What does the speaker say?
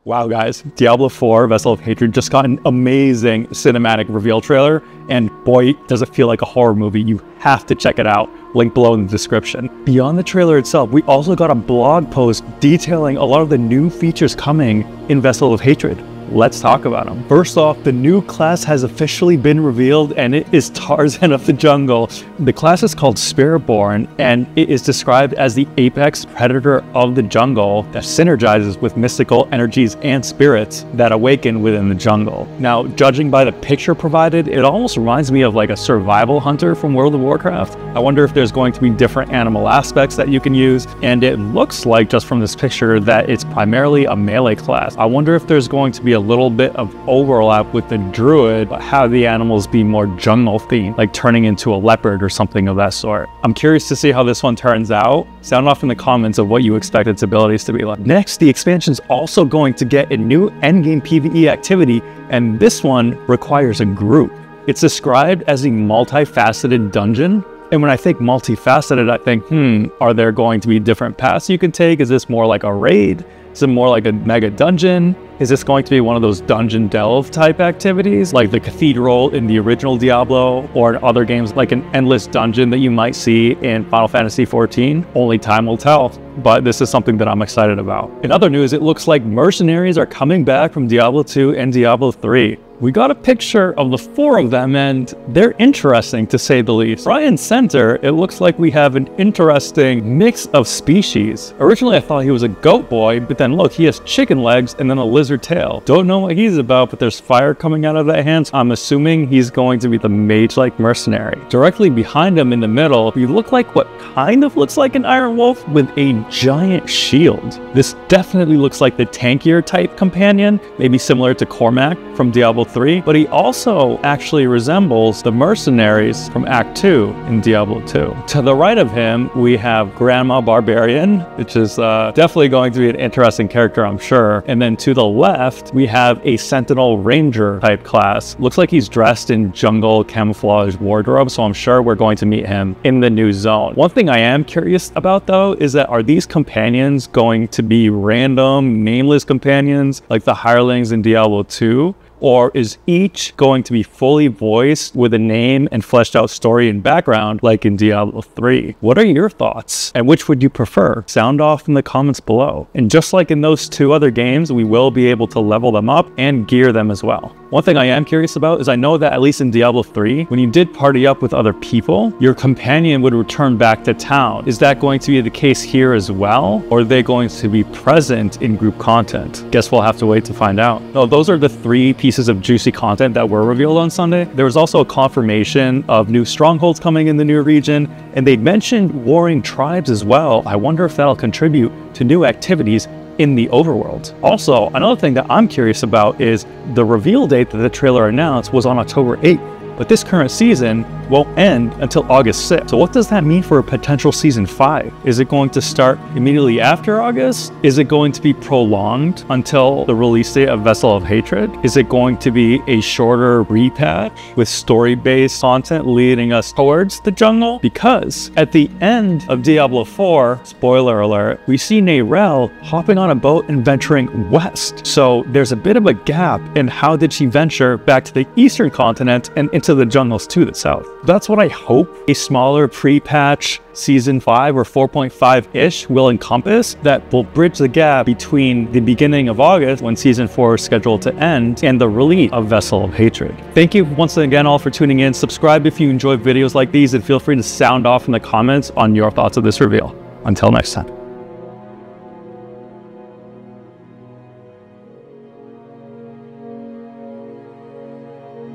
Wow guys, Diablo 4 Vessel of Hatred just got an amazing cinematic reveal trailer, and boy, does it feel like a horror movie. You have to check it out. Link below in the description. Beyond the trailer itself, we also got a blog post detailing a lot of the new features coming in Vessel of Hatred. Let's talk about them. First off, the new class has officially been revealed, and it is Tarzan of the Jungle. The class is called Spiritborn, and it is described as the apex predator of the jungle that synergizes with mystical energies and spirits that awaken within the jungle. Now, judging by the picture provided, it almost reminds me of like a survival hunter from World of Warcraft. I wonder if there's going to be different animal aspects that you can use, and it looks like, just from this picture, that it's primarily a melee class. I wonder if there's going to be a little bit of overlap with the druid, but have the animals be more jungle themed, like turning into a leopard or something of that sort. I'm curious to see how this one turns out. Sound off in the comments of what you expect its abilities to be like. Next, the expansion is also going to get a new endgame PvE activity, and this one requires a group. It's described as a multifaceted dungeon. And when I think multifaceted, I think, are there going to be different paths you can take? Is this more like a raid? Is it more like a mega dungeon? Is this going to be one of those dungeon delve type activities like the cathedral in the original Diablo, or in other games like an endless dungeon that you might see in Final Fantasy XIV? Only time will tell, but this is something that I'm excited about. In other news, it looks like Mercenaries are coming back from Diablo 2 and Diablo 3. We got a picture of the 4 of them, and they're interesting to say the least. Right in center, it looks like we have an interesting mix of species. Originally, I thought he was a goat boy, but then look, he has chicken legs and then a lizard tail. Don't know what he's about, but there's fire coming out of that hand, so I'm assuming he's going to be the mage-like mercenary. Directly behind him in the middle, we look like what kind of looks like an iron wolf with a giant shield. This definitely looks like the tankier type companion, maybe similar to Cormac from Diablo 3, but he also actually resembles the mercenaries from Act 2 in Diablo 2. To the right of him, we have Grandma Barbarian, which is definitely going to be an interesting character, I'm sure. And then to the left, we have a Sentinel Ranger type class. Looks like he's dressed in jungle camouflage wardrobe, so I'm sure we're going to meet him in the new zone. One thing I am curious about, though, is that are these companions going to be random, nameless companions like the hirelings in Diablo 2? Or is each going to be fully voiced with a name and fleshed out story and background like in Diablo 3? What are your thoughts, and which would you prefer? Sound off in the comments below. And just like in those 2 other games, we will be able to level them up and gear them as well. One thing I am curious about is I know that at least in Diablo 3, when you did party up with other people, your companion would return back to town. Is that going to be the case here as well? Or are they going to be present in group content? Guess we'll have to wait to find out. No, those are the 3 pieces of juicy content that were revealed on Sunday. There was also a confirmation of new strongholds coming in the new region, and they mentioned warring tribes as well. I wonder if that'll contribute to new activities in the overworld. Also, another thing that I'm curious about is the reveal date that the trailer announced was on October 8th. But this current season won't end until August 6th. So what does that mean for a potential season 5? Is it going to start immediately after August? Is it going to be prolonged until the release date of Vessel of Hatred? Is it going to be a shorter repatch with story-based content leading us towards the jungle? Because at the end of Diablo 4, spoiler alert, we see Neyrelle hopping on a boat and venturing west. So there's a bit of a gap in how did she venture back to the eastern continent and into the jungles to the south. That's what I hope a smaller pre-patch season 5 or 4.5-ish will encompass, that will bridge the gap between the beginning of August, when season 4 is scheduled to end, and the release of Vessel of Hatred. Thank you once again all for tuning in. Subscribe if you enjoy videos like these, and feel free to sound off in the comments on your thoughts of this reveal. Until next time.